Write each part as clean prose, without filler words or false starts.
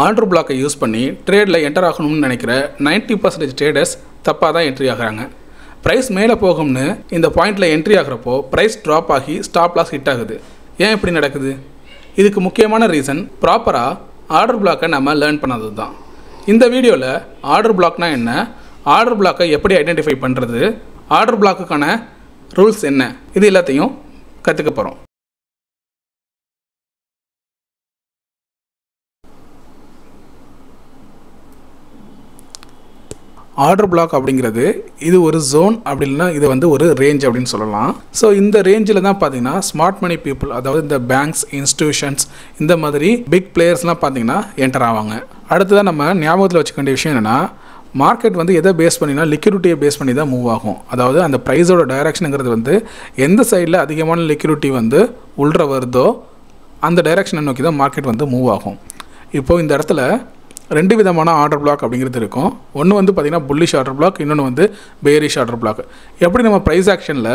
Order பிளாக்கை use பண்ணி ட்ரேடில் enter ஆகணும்னு நினைக்கிற 90% ட்ரேடர்ஸ் தப்பாக தான் என்ட்ரி ஆகுறாங்க. ப்ரைஸ் மேலே போகும்னு இந்த பாயிண்டில் என்ட்ரி ஆகிறப்போ ப்ரைஸ் ட்ராப் ஆகி ஸ்டாப் லாஸ் ஹிட் ஆகுது. ஏன் இப்படி நடக்குது? இதுக்கு முக்கியமான ரீசன் ப்ராப்பராக ஆர்டர் பிளாக்கை நம்ம லேர்ன் பண்ணது தான். இந்த வீடியோவில் ஆர்டர் பிளாக்னா என்ன, ஆர்டர் பிளாக்கை எப்படி ஐடென்டிஃபை பண்ணுறது, ஆர்டர் பிளாக்குக்கான ரூல்ஸ் என்ன, இது எல்லாத்தையும் கற்றுக்க போகிறோம். ஆர்டர் பிளாக் அப்படிங்கிறது இது ஒரு ஜோன் அப்படி இல்லைனா இது ஒரு ரேஞ்ச் அப்படின்னு சொல்லலாம். ஸோ இந்த ரேஞ்சில் தான் பார்த்தீங்கன்னா ஸ்மார்ட் மணி பீப்புள், அதாவது இந்த பேங்க்ஸ், இன்ஸ்டிடியூஷன்ஸ், இந்த மாதிரி பிக் பிளேயர்ஸ்லாம் பார்த்தீங்கன்னா என்டர் ஆவாங்க. அடுத்ததான் நம்ம ஞாபகத்தில் வச்சுக்க வேண்டிய விஷயம் என்னென்னா, மார்க்கெட் எதை பேஸ் பண்ணினா லிக்விடிட்டியை பேஸ் பண்ணி தான் மூவ் ஆகும். அதாவது அந்த ப்ரைஸோட டைரக்ஷனுங்கிறது எந்த சைடில் அதிகமான லிக்விடிட்டி உள்ற வருதோ அந்த டைரக்ஷனை நோக்கி தான் மார்க்கெட் மூவ் ஆகும். இப்போது இந்த இடத்துல ரெண்டு விதமான ஆர்டர் பிளாக் அப்படிங்கிறது இருக்கும். ஒன்று பார்த்திங்கன்னா புல்லிஷ் ஆர்டர் பிளாக், இன்னொன்று பேரிஷ் ஆர்டர் பிளாக். எப்படி நம்ம ப்ரைஸ் ஆக்ஷனில்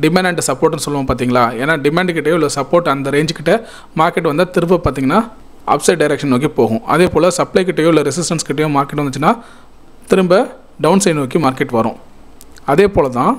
டிமாண்ட் அண்ட் சப்போர்ட்னு சொல்லுவோம் பார்த்தீங்களா? ஏன்னா டிமாண்டுக்கிட்டேயோ இல்லை சப்போர்ட் அந்த ரேஞ்சுக்கிட்ட மார்க்கெட் திரும்ப பார்த்திங்கன்னா அப்சைட் டைரக்ஷன் நோக்கி போகும். அதே போல் சப்ளை கிட்டேயோ இல்லை ரெசிஸ்டன்ஸ் கிட்டேயோ மார்க்கெட் வந்துச்சுன்னா திரும்ப டவுன் சைட் நோக்கி மார்க்கெட் வரும். அதே போல் தான்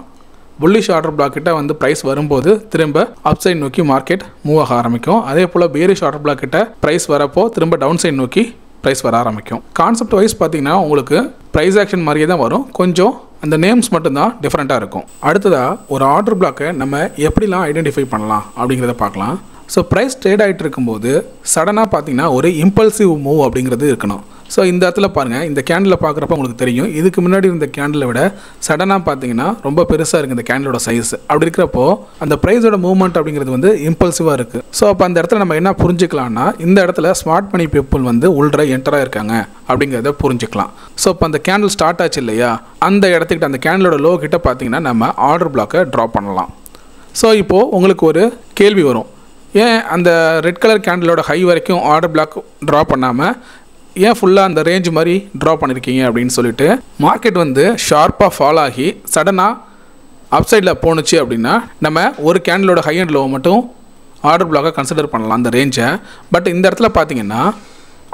புல்லிஷ் ஆர்டர் பிளாக் கிட்ட ப்ரைஸ் வரும்போது திரும்ப அப்சைட் நோக்கி மார்க்கெட் மூவ் ஆக ஆரம்பிக்கும். அதே போல் பேரிஷ் ஆர்டர் பிளாக் கிட்ட ப்ரைஸ் வரப்போ திரும்ப டவுன் சைட் நோக்கி ப்ரைஸ் வர ஆரம்பிக்கும். கான்செப்ட் வைஸ் பார்த்தீங்கன்னா உங்களுக்கு ப்ரைஸ் ஆக்ஷன் மாதிரியே தான் வரும், கொஞ்சம் அந்த நேம்ஸ் மட்டும்தான் டிஃப்ரெண்ட்டாக இருக்கும். அடுத்ததாக ஒரு ஆர்டர் பிளாக்கை நம்ம எப்படிலாம் ஐடென்டிஃபை பண்ணலாம் அப்படிங்கிறத பார்க்கலாம். ஸோ ப்ரைஸ் ட்ரேட் ஆகிட்டு இருக்கும்போது சடனாக பார்த்தீங்கன்னா ஒரு இம்பல்சிவ் மூவ் அப்படிங்கிறது இருக்கணும். ஸோ இந்த இடத்துல பாருங்கள், இந்த கேண்டில் பார்க்குறப்ப உங்களுக்கு தெரியும், இதுக்கு முன்னாடி இருந்த கேண்டிலை விட சடனாக பார்த்தீங்கன்னா ரொம்ப பெருசாக இருக்குது இந்த கேண்டிலோட சைஸ். அப்படி இருக்கிறப்போ அந்த ப்ரைஸோட மூவ்மெண்ட் அப்படிங்கிறது இம்பல்சிவாக இருக்குது. ஸோ அப்போ அந்த இடத்துல நம்ம என்ன புரிஞ்சுக்கலாம்னா, இந்த இடத்துல ஸ்மார்ட் மணி பீப்புள் உள்ற என்டராக இருக்காங்க அப்படிங்கிறத புரிஞ்சுக்கலாம். ஸோ இப்போ அந்த கேண்டில் ஸ்டார்ட் ஆச்சு இல்லையா, அந்த இடத்துக்கிட்ட அந்த கேண்டிலோட லோ கிட்ட பார்த்தீங்கன்னா நம்ம ஆர்டர் பிளாக்கை ட்ரா பண்ணலாம். ஸோ இப்போது உங்களுக்கு ஒரு கேள்வி வரும், ஏன் அந்த ரெட் கலர் கேண்டிலோட ஹை வரைக்கும் ஆர்டர் பிளாக் ட்ரா பண்ணாமல் ஏன் ஃபுல்லாக அந்த ரேஞ்ச் மாதிரி ட்ரா பண்ணியிருக்கீங்க அப்படின்னு சொல்லிட்டு. மார்க்கெட் ஷார்ப்பாக ஃபால் ஆகி சடனாக அப்சைடில் போணுச்சு அப்படின்னா நம்ம ஒரு கேண்டிலோட ஹை அண்ட் லோ மட்டும் ஆர்டர் பிளாக்கை கன்சிடர் பண்ணலாம் அந்த ரேஞ்சை. பட் இந்த இடத்துல பார்த்தீங்கன்னா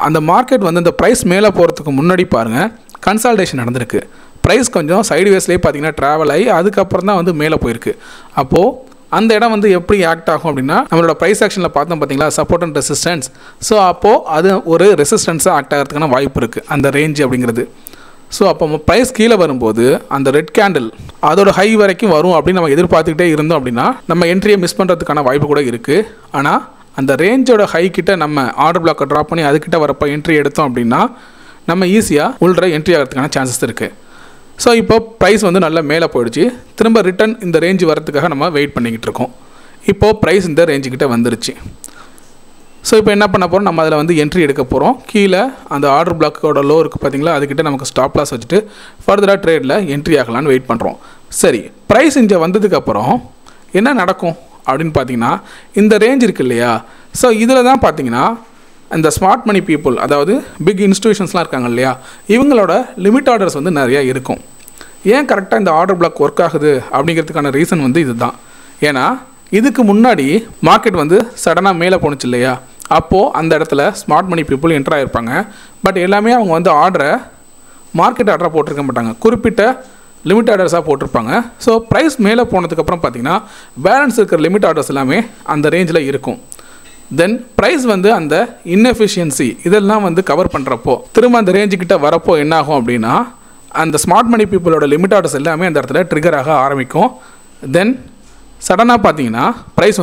அந்த மார்க்கெட் அந்த ப்ரைஸ் மேலே போகிறதுக்கு முன்னாடி பாருங்கள் கன்சால்டேஷன் நடந்திருக்கு. ப்ரைஸ் கொஞ்சம் சைடுவேஸ்லேயே பார்த்தீங்கன்னா ட்ராவல் ஆகி அதுக்கப்புறம் தான் மேலே போயிருக்கு. அப்போது அந்த இடம் எப்படி ஆக்ட் ஆகும் அப்படின்னா, நம்மளோட ப்ரைஸ் ஆக்ஷனில் பார்த்தோம் பார்த்தீங்களா சப்போர்ட் அண்ட் ரெசிஸ்டன்ஸ். ஸோ அப்போது அது ஒரு ரெசிஸ்டன்ஸாக ஆக்ட் ஆகிறதுக்கான வாய்ப்பு இருக்குது அந்த ரேஞ்ச் அப்படிங்கிறது. ஸோ அப்போ ப்ரைஸ் கீழே வரும்போது அந்த ரெட் கேண்டில் அதோட ஹை வரைக்கும் வரும் அப்படின்னு நம்ம எதிர்பார்த்துக்கிட்டே இருந்தோம் அப்படின்னா நம்ம என்ட்ரியை மிஸ் பண்ணுறதுக்கான வாய்ப்பு கூட இருக்குது. ஆனால் அந்த ரேஞ்சோட ஹை கிட்ட நம்ம ஆர்டர் பிளாக்கை ட்ராப் பண்ணி அதுக்கிட்ட வரப்போ என்ட்ரி எடுத்தோம் அப்படின்னா நம்ம ஈஸியாக உள்ள என்ட்ரி ஆகிறதுக்கான சான்சஸ் இருக்குது. ஸோ இப்போ ப்ரைஸ் நல்லா மேலே போயிடுச்சு, திரும்ப ரிட்டன் இந்த ரேஞ்சு வரதுக்காக நம்ம வெயிட் பண்ணிக்கிட்டு இருக்கோம். இப்போது ப்ரைஸ் இந்த ரேஞ்சுக்கிட்ட வந்துருச்சு. ஸோ இப்போ என்ன பண்ண போகிறோம், நம்ம அதில் என்ட்ரி எடுக்க போகிறோம். கீழே அந்த ஆர்டர் பிளாக்கோட லோ இருக்குது பார்த்தீங்களா, அதுக்கிட்ட நமக்கு ஸ்டாப் லாஸ் வச்சுட்டு ஃபர்தராக ட்ரேடில் என்ட்ரி ஆகலான்னு வெயிட் பண்ணுறோம். சரி, ப்ரைஸ் இங்கே வந்ததுக்கப்புறம் என்ன நடக்கும் அப்படின்னு பார்த்தீங்கன்னா, இந்த ரேஞ்ச் இருக்குது இல்லையா, ஸோ இதில் தான் பார்த்தீங்கன்னா இந்த ஸ்மார்ட் மணி பீப்புள், அதாவது பிக் இன்ஸ்டிடியூஷன்ஸ்லாம் இருக்காங்க இல்லையா, இவங்களோட லிமிட் ஆர்டர்ஸ் நிறையா இருக்கும். ஏன் கரெக்டாக இந்த ஆர்டர் பிளாக் ஒர்க் ஆகுது அப்படிங்கிறதுக்கான ரீசன் இதுதான். ஏன்னா இதுக்கு முன்னாடி மார்க்கெட் சடனாக மேலே போணுச்சு இல்லையா, அப்போது அந்த இடத்துல ஸ்மார்ட் மணி பீப்புள் என்டர் ஆகிருப்பாங்க. பட் எல்லாமே அவங்க ஆர்டரை மார்க்கெட் ஆர்டராக போட்டிருக்க மாட்டாங்க, குறிப்பிட்ட லிமிட் ஆர்டர்ஸாக போட்டிருப்பாங்க. ஸோ ப்ரைஸ் மேலே போனதுக்கப்புறம் பார்த்திங்கன்னா பேலன்ஸ் இருக்கிற லிமிட் ஆர்டர்ஸ் எல்லாமே அந்த ரேஞ்சில் இருக்கும். தென் ப்ரைஸ் அந்த இன்எஃபிஷியன்சி இதெல்லாம் கவர் பண்ணுறப்போ திரும்ப அந்த ரேஞ்சுக்கிட்ட வரப்போ என்ன ஆகும் அப்படின்னா, அந்த ஸ்மார்ட் மணி பீப்புளோட லிமிட் ஆர்டர்ஸ் எல்லாமே அந்த இடத்துல ட்ரிகர் ஆக ஆரம்பிக்கும். தென் சடனாக பார்த்தீங்கன்னா ப்ரைஸ்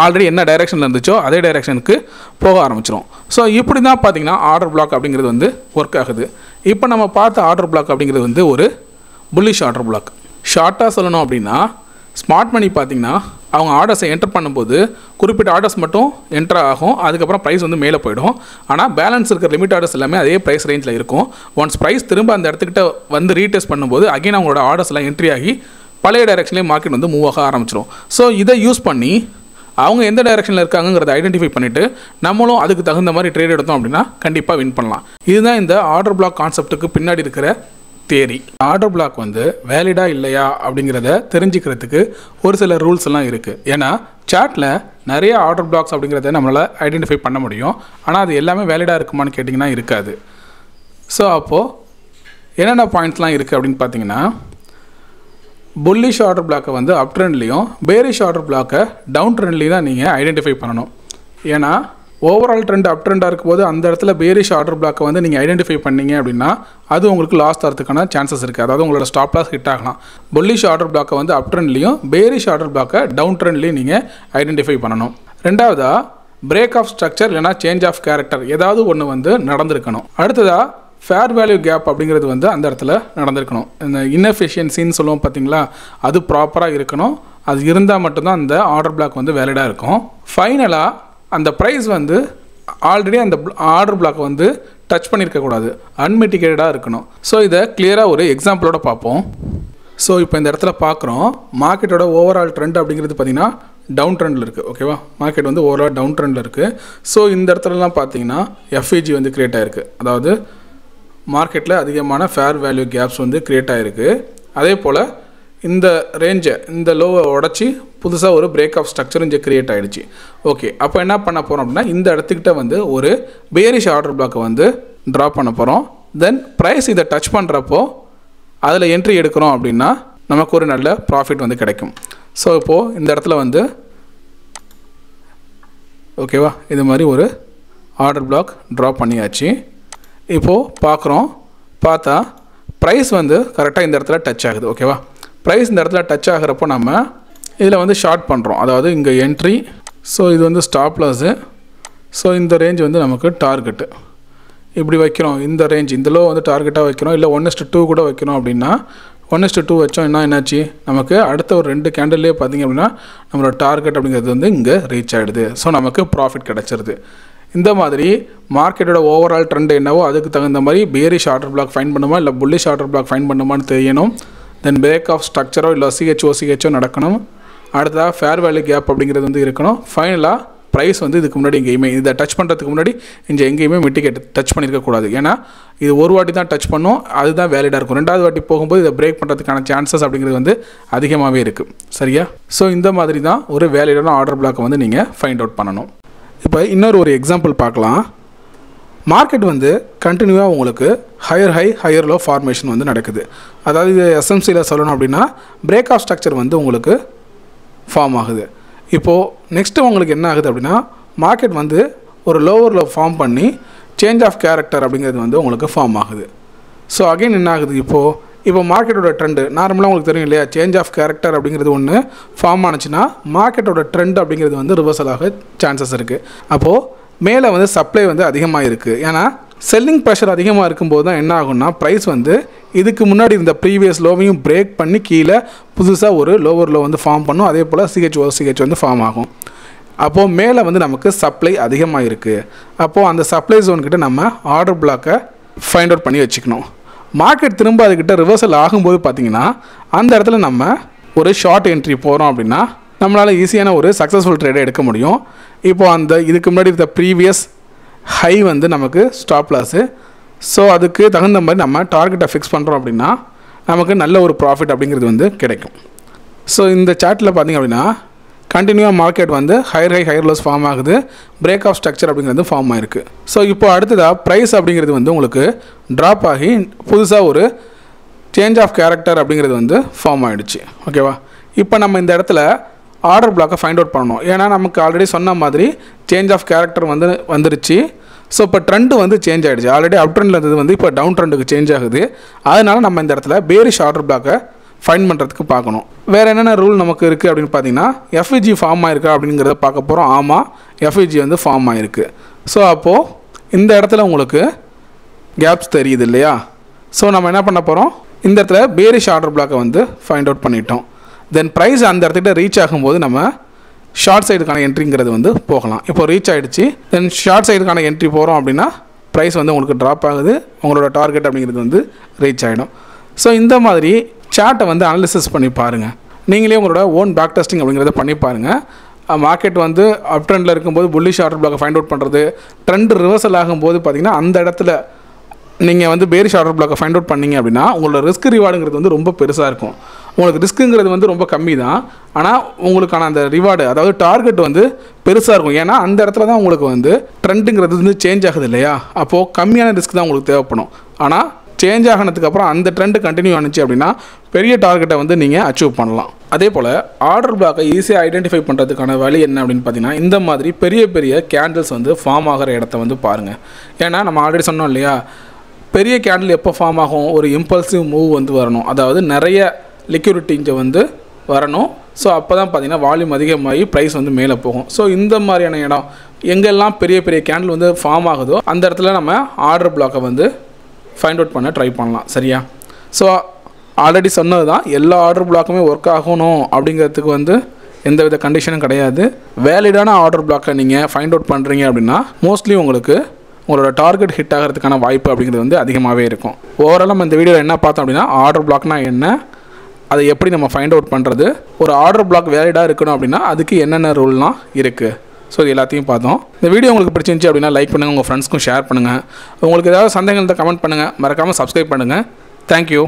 ஆல்ரெடி என்ன டைரெக்ஷனில் இருந்துச்சோ அதே டைரெக்ஷனுக்கு போக ஆரம்பிச்சிடும். ஸோ இப்படி தான் பார்த்தீங்கன்னா ஆர்டர் பிளாக் அப்படிங்கிறது ஒர்க் ஆகுது. இப்போ நம்ம பார்த்த ஆர்டர் பிளாக் அப்படிங்கிறது ஒரு புல்லிஷ் ஆர்டர் பிளாக். ஷார்ட்டாக சொல்லணும் அப்படின்னா ஸ்மார்ட் மணி பார்த்திங்கன்னா அவங்க ஆர்டர்ஸை என்டர் பண்ணும்போது குறிப்பிட்ட ஆர்டர்ஸ் மட்டும் என்டர் ஆகும், அதுக்கப்புறம் ப்ரைஸ் மேலே போயிடும். ஆனால் பேலன்ஸ் இருக்கிற லிமிட் ஆர்டர்ஸ் எல்லாமே அதே ப்ரைஸ் ரேஞ்சில் இருக்கும். ஒன்ஸ் ப்ரைஸ் திரும்ப அந்த இடத்துக்கிட்ட ரீடெஸ்ட் பண்ணும்போது அகைன் அவங்களோட ஆர்டர்ஸ் எல்லாம் என்ட்ரி ஆகி பழைய டைரெக்ஷன்லேயே மார்க்கெட் மூவ் ஆக ஆரம்பிச்சிடும். ஸோ இதை யூஸ் பண்ணி அவங்க எந்த டைரெக்ஷனில் இருக்காங்கிறத ஐடென்டிஃபை பண்ணிவிட்டு நம்மளும் அதுக்கு தகுந்த மாதிரி ட்ரேட் எடுத்தோம் அப்படின்னா கண்டிப்பாக வின் பண்ணலாம். இதுதான் இந்த ஆர்டர் பிளாக் கான்செப்ட்டுக்கு பின்னாடி இருக்கிற தியரி. ஆர்டர் பிளாக் வந்து வேலிடா இல்லையா அப்படிங்கிறத தெரிஞ்சுக்கிறதுக்கு ஒரு சில ரூல்ஸ் எல்லாம் இருக்குது. ஏன்னா சார்ட்டில் நிறைய ஆர்டர் பிளாக்ஸ் அப்படிங்கிறத நம்மளால் ஐடென்டிஃபை பண்ண முடியும். ஆனால் அது எல்லாமே வேலிடாக இருக்குமான்னு கேட்டிங்கன்னா இருக்காது. ஸோ அப்போது என்னென்ன பாயிண்ட்ஸ்லாம் இருக்குது அப்படின்னு பார்த்தீங்கன்னா, புல்லிஷ் ஆர்டர் பிளாக்கை வந்து அப் ட்ரெண்ட்லேயும் பேரிஷ் ஆர்டர் பிளாக்கை டவுன் ட்ரெண்ட்லேயும் தான் நீங்கள் ஐடென்டிஃபை பண்ணணும். ஏன்னா ஓவரால் ட்ரெண்ட் அப் ட்ரெண்டாக இருக்கும்போது அந்த இடத்துல பேரிஷ் ஆர்டர் பிளாக்கை வந்து நீங்கள் ஐடென்டிஃபை பண்ணீங்க அப்படின்னா அது உங்களுக்கு லாஸ் தரத்துக்கான சான்சஸ் இருக்குது. அதாவது உங்களோட ஸ்டாப் லாஸ் ஹிட் ஆகலாம். புல்லிஷ் ஆர்டர் பிளாக்கை வந்து அப் ட்ரெண்ட்லேயும் பேரிஷ் ஆர்டர் பிளாக்கை டவுன் ட்ரெண்ட்லேயும் நீங்கள் ஐடென்டிஃபை பண்ணணும். ரெண்டாவதாக பிரேக் ஆஃப் ஸ்ட்ரக்சர் இல்லைனா சேஞ்ச் ஆஃப் கேரக்டர் ஏதாவது ஒன்று வந்து நடந்திருக்கணும். அடுத்ததாக ஃபேர் வேல்யூ கேப் அப்படிங்கிறது வந்து அந்த இடத்துல நடந்திருக்கணும். இந்த இன்எஃபிஷியன்சின்னு சொல்லுவோம் பார்த்தீங்களா, அது ப்ராப்பராக இருக்கணும். அது இருந்தால் மட்டும்தான் அந்த ஆர்டர் பிளாக் வந்து வேலிடாக இருக்கும். ஃபைனலாக அந்த ப்ரைஸ் வந்து ஆல்ரெடி அந்த ஆர்டர் பிளாக் வந்து டச் பண்ணியிருக்கக்கூடாது, அன்மிட்டிகேட்டடாக இருக்கணும். ஸோ இதை கிளியராக ஒரு எக்ஸாம்பிளோட பார்ப்போம். ஸோ இப்போ இந்த இடத்துல பார்க்குறோம், மார்க்கெட்டோட ஓவரால் ட்ரெண்ட் அப்படிங்கிறது பார்த்திங்கன்னா டவுன் ட்ரெண்டில் இருக்குது. ஓகேவா, மார்க்கெட் வந்து ஓவரால் டவுன் ட்ரெண்டில் இருக்குது. ஸோ இந்த இடத்துலலாம் பார்த்தீங்கன்னா எஃப்இஜி வந்து க்ரியேட் ஆகிருக்கு. அதாவது மார்க்கெட்டில் அதிகமான ஃபேர் வேல்யூ கேப்ஸ் வந்து க்ரியேட் ஆகிருக்கு. அதே போல் இந்த ரேஞ்சை இந்த லோவை உடச்சி புதுசாக ஒரு பிரேக் ஆஃப் ஸ்ட்ரக்சர் இங்கே க்ரியேட் ஆகிடுச்சு. ஓகே, அப்போ என்ன பண்ண போகிறோம் அப்படின்னா இந்த இடத்துக்கிட்ட வந்து ஒரு பேரிஷ் ஆர்டர் பிளாக்கை வந்து ட்ரா பண்ண போகிறோம். தென் ப்ரைஸ் இதை டச் பண்ணுறப்போ அதில் என்ட்ரி எடுக்கிறோம் அப்படின்னா நமக்கு ஒரு நல்ல ப்ராஃபிட் வந்து கிடைக்கும். ஸோ இப்போது இந்த இடத்துல வந்து ஓகேவா, இது மாதிரி ஒரு ஆர்டர் பிளாக் ட்ரா பண்ணியாச்சு. இப்போது பார்க்குறோம், பார்த்தா ப்ரைஸ் வந்து கரெக்டாக இந்த இடத்துல டச் ஆகுது. ஓகேவா, ப்ரைஸ் இந்த இடத்துல டச் ஆகிறப்போ நம்ம இதில் வந்து ஷார்ட் பண்ணுறோம். அதாவது இங்கே என்ட்ரி, ஸோ இது வந்து ஸ்டாப் லாஸு, ஸோ இந்த ரேஞ்ச் வந்து நமக்கு டார்கெட்டு இப்படி வைக்கிறோம். இந்த ரேஞ்ச் இந்த லோ வந்து டார்கெட்டாக வைக்கிறோம். இல்லை 1:2 கூட வைக்கிறோம் அப்படின்னா 1:2 வச்சோம். என்னாச்சு, நமக்கு அடுத்த ஒரு 2 கேண்டல்லே பார்த்திங்க அப்படின்னா நம்மளோட டார்கெட் அப்படிங்கிறது வந்து இங்கே ரீச் ஆகிடுது. ஸோ நமக்கு ப்ராஃபிட் கிடச்சிருது. இந்த மாதிரி மார்க்கெட்டோட ஓவரால் ட்ரெண்ட் என்னவோ அதுக்கு தகுந்த மாதிரி பேரிஷ் ஆர்டர் பிளாக் ஃபைன் பண்ணுமா இல்லை புல்லிஷ் ஆர்டர் பிளாக் ஃபைன் பண்ணுமான்னு தெரியணும். தென் பிரேக் ஆஃப் ஸ்ட்ரக்சரோ இல்லை சிஹெச்ஓ நடக்கணும். அடுத்ததாக ஃபேர் வேல்யூ கேப் அப்படிங்கிறது வந்து இருக்கணும். ஃபைனலாக ப்ரைஸ் வந்து இதுக்கு முன்னாடி எங்கேயுமே இதை டச் பண்ணுறதுக்கு முன்னாடி இங்கே எங்கேயுமே மிட்டிகேட் டச் பண்ணியிருக்கக்கூடாது. ஏன்னா இது ஒரு வாட்டி தான் டச் பண்ணோம், அதுதான் வேலிடாக இருக்கும். ரெண்டாவது வாட்டி போகும்போது இதை பிரேக் பண்ணுறதுக்கான சான்சஸ் அப்படிங்கிறது வந்து அதிகமாகவே இருக்குது. சரியா? ஸோ இந்த மாதிரி தான் ஒரு வேலிடான ஆர்டர் பிளாக்கை வந்து நீங்கள் ஃபைண்ட் அவுட் பண்ணணும். இப்போ இன்னொரு ஒரு எக்ஸாம்பிள் பார்க்கலாம். மார்க்கெட் வந்து கண்டினியூவாக உங்களுக்கு ஹையர் லோ ஃபார்மேஷன் வந்து நடக்குது. அதாவது இது எஸ்எம்சியில் சொல்லணும் அப்படின்னா பிரேக் ஆஃப் ஸ்ட்ரக்சர் வந்து உங்களுக்கு ஃபார்ம் ஆகுது. இப்போது நெக்ஸ்ட்டு உங்களுக்கு என்ன ஆகுது அப்படின்னா மார்க்கெட் வந்து ஒரு லோவர் லோ ஃபார்ம் பண்ணி சேஞ்ச் ஆஃப் கேரக்டர் அப்படிங்கிறது வந்து உங்களுக்கு ஃபார்ம் ஆகுது. ஸோ அகைன் என்ன ஆகுது, இப்போ மார்க்கெட்டோட ட்ரெண்டு நார்மலாக உங்களுக்கு தெரியும் இல்லையா, சேஞ்ச் ஆஃப் கேரக்டர் அப்படிங்கிறது ஒன்று ஃபார்ம் ஆனிச்சுன்னா மார்க்கெட்டோட ட்ரெண்ட் அப்படிங்கிறது வந்து ரிவர்சல் ஆக சான்சஸ் இருக்குது. அப்போது மேலே வந்து சப்ளை வந்து அதிகமாக இருக்குது. ஏன்னா செல்லிங் ப்ரெஷர் அதிகமாக இருக்கும்போது தான் என்ன ஆகும்னா ப்ரைஸ் வந்து இதுக்கு முன்னாடி இருந்த ப்ரீவியஸ் லோவையும் பிரேக் பண்ணி கீழே புதுசாக ஒரு லோவர் லோ வந்து ஃபார்ம் பண்ணும். அதே போல் சிஹெச் வந்து ஃபார்ம் ஆகும். அப்போது மேலே வந்து நமக்கு சப்ளை அதிகமாக இருக்குது. அப்போது அந்த சப்ளை ஜோன்கிட்ட நம்ம ஆர்டர் பிளாக்கை ஃபைண்ட் அவுட் பண்ணி வச்சுக்கணும். மார்க்கெட் திரும்ப அதுக்கிட்ட ரிவர்சல் ஆகும்போது பார்த்திங்கன்னா அந்த இடத்துல நம்ம ஒரு ஷார்ட் என்ட்ரி போகிறோம் அப்படின்னா நம்மளால் ஈஸியான ஒரு சக்ஸஸ்ஃபுல் ட்ரேடை எடுக்க முடியும். இப்போது அந்த இதுக்கு முன்னாடி இருந்த ப்ரீவியஸ் ஹை வந்து நமக்கு ஸ்டாப் லாஸு. ஸோ அதுக்கு தகுந்த மாதிரி நம்ம டார்கெட்டை ஃபிக்ஸ் பண்ணுறோம் அப்படின்னா நமக்கு நல்ல ஒரு ப்ராஃபிட் அப்படிங்கிறது வந்து கிடைக்கும். ஸோ இந்த சார்ட்டில் பார்த்திங்க அப்படின்னா கண்டினியூவாக மார்க்கெட் வந்து ஹையர் லோஸ் ஃபார்ம் ஆகுது, பிரேக் ஆஃப் ஸ்ட்ரக்சர் அப்படிங்கிறது ஃபார்ம் ஆகிருக்கு. ஸோ இப்போ அடுத்ததாக ப்ரைஸ் அப்படிங்கிறது வந்து உங்களுக்கு ட்ராப் ஆகி புதுசாக ஒரு சேஞ்ச் ஆஃப் கேரக்டர் அப்படிங்கிறது வந்து ஃபார்ம் ஆகிடுச்சு. ஓகேவா, இப்போ நம்ம இந்த இடத்துல ஆர்டர் பிளாக்கை ஃபைண்ட் அவுட் பண்ணணும். ஏன்னா நமக்கு ஆல்ரெடி சொன்ன மாதிரி சேஞ்ச் ஆஃப் கேரக்டர் வந்து வந்துருச்சு. ஸோ இப்போ ட்ரெண்டு வந்து சேஞ்ச் ஆகிடுச்சு. ஆல்ரெடி அப் ட்ரெண்டில் இருந்தது வந்து இப்போ டவுன் ட்ரெண்டுக்கு சேஞ்ச் ஆகுது. அதனால் நம்ம இந்த இடத்துல பேரிஷ் ஆர்டர் பிளாக்கை ஃபைண்ட் பண்ணுறதுக்கு பார்க்கணும். வேறு என்னென்ன ரூல் நமக்கு இருக்குது அப்படின்னு பார்த்தீங்கன்னா எஃப்இஜி ஃபார்ம் ஆகிருக்கா அப்படிங்கிறத பார்க்க போகிறோம். ஆமாம், எஃப்இஜி வந்து ஃபார்ம் ஆகிருக்கு. ஸோ அப்போது இந்த இடத்துல உங்களுக்கு கேப்ஸ் தெரியுது இல்லையா. ஸோ நம்ம என்ன பண்ண போகிறோம், இந்த இடத்துல பேரிஷ் ஆர்டர் பிளாக்கை வந்து ஃபைண்ட் அவுட் பண்ணிட்டோம். தென் ப்ரைஸ் அந்த இடத்துக்கிட்ட ரீச் ஆகும்போது நம்ம ஷார்ட் சைடுக்கான என்ட்ரிங்கிறது வந்து போகலாம். இப்போ ரீச் ஆகிடுச்சு. தென் ஷார்ட் சைடுக்கான என்ட்ரி போகிறோம் அப்படின்னா ப்ரைஸ் வந்து உங்களுக்கு ட்ராப் ஆகுது, உங்களோட டார்கெட் அப்படிங்கிறது வந்து ரீச் ஆகிடும். ஸோ இந்த மாதிரி சார்ட்டை வந்து அனலிசிஸ் பண்ணி பாருங்கள். நீங்களே உங்களோட ஓன் பேக் டெஸ்டிங் அப்படிங்கிறத பண்ணி பாருங்கள். மார்க்கெட் வந்து அப் ட்ரெண்டில் இருக்கும்போது புல்லிஷ் ஆர்டர் பிளாக்கை ஃபைண்ட் அவுட் பண்ணுறது, ட்ரெண்ட் ரிவர்சல் ஆகும்போது பார்த்திங்கன்னா அந்த இடத்துல நீங்கள் வந்து பேரிஷ் ஆர்டர் பிளாக்கை ஃபைண்ட் அவுட் பண்ணீங்க அப்படின்னா உங்களோட ரிஸ்க் ரிவார்டுங்கிறது வந்து ரொம்ப பெருசாக இருக்கும். உங்களுக்கு ரிஸ்க்குங்கிறது வந்து ரொம்ப கம்மி தான், ஆனால் உங்களுக்கான அந்த ரிவார்டு அதாவது டார்கெட் வந்து பெருசாக இருக்கும். ஏன்னா அந்த இடத்துல தான் உங்களுக்கு வந்து ட்ரெண்டுங்கிறது வந்து சேஞ்ச் ஆகுது இல்லையா, அப்போது கம்மியான ரிஸ்க் தான் உங்களுக்கு தேவைப்படும். ஆனால் சேஞ்ச் ஆகினதுக்கப்புறம் அந்த ட்ரெண்டு கண்டினியூ ஆனிச்சு அப்படின்னா பெரிய டார்கெட்டை வந்து நீங்கள் அச்சீவ் பண்ணலாம். அதே போல் ஆர்டர் பிளாக்கை ஈஸியாக ஐடென்டிஃபை பண்ணுறதுக்கான வழி என்ன அப்படின்னு பார்த்தீங்கன்னா, இந்த மாதிரி பெரிய பெரிய கேண்டில்ஸ் வந்து ஃபார்ம் ஆகிற இடத்த வந்து பாருங்கள். ஏன்னா நம்ம ஆல்ரெடி சொன்னோம் இல்லையா, பெரிய கேண்டில் எப்போ ஃபார்ம் ஆகும், ஒரு இம்பல்சிவ் மூவ் வந்து வரணும், அதாவது நிறைய லிக்விடிட்டி இங்கே வந்து வரணும். ஸோ அப்போ தான் பார்த்தீங்கன்னா வால்யூம் அதிகமாகி ப்ரைஸ் வந்து மேலே போகும். ஸோ இந்த மாதிரியான இடம் எங்கெல்லாம் பெரிய பெரிய கேண்டில் வந்து ஃபார்ம் ஆகுதோ அந்த இடத்துல நம்ம ஆர்டர் பிளாக்கை வந்து ஃபைண்ட் அவுட் பண்ண ட்ரை பண்ணலாம். சரியா? ஸோ ஆல்ரெடி சொன்னது தான், எல்லா ஆர்டர் பிளாக்குமே ஒர்க் ஆகணும் அப்படிங்கிறதுக்கு வந்து எந்த வித கண்டிஷனும் கிடையாது. வேலிடான ஆர்டர் பிளாக்கை நீங்கள் ஃபைண்ட் அவுட் பண்ணுறீங்க அப்படின்னா மோஸ்ட்லி உங்களோட டார்கெட் ஹிட் ஆகிறதுக்கான வாய்ப்பு அப்படிங்கிறது வந்து அதிகமாகவே இருக்கும். ஓவரால் நம்ம இந்த வீடியோவில் என்ன பார்த்தோம் அப்படின்னா, ஆர்டர் பிளாக்னா என்ன, அதை எப்படி நம்ம ஃபைண்ட் அவுட் பண்ணுறது, ஒரு ஆர்டர் பிளாக் வேலிடாக இருக்கணும் அப்படின்னா அதுக்கு என்னென்ன ரூல்லாம் இருக்குது, ஸோ இது எல்லாத்தையும் பார்த்தோம். இந்த வீடியோ உங்களுக்கு பிடிச்சிருந்துச்சி அப்படின்னா லைக் பண்ணுங்கள், உங்கள் ஃப்ரெண்ட்ஸ்க்கும் ஷேர் பண்ணுங்கள். உங்களுக்கு ஏதாவது சந்தேகங்கள் கமெண்ட் பண்ணுங்கள், மறக்காமல் சப்ஸ்கிரைப் பண்ணுங்கள். தேங்க்யூ.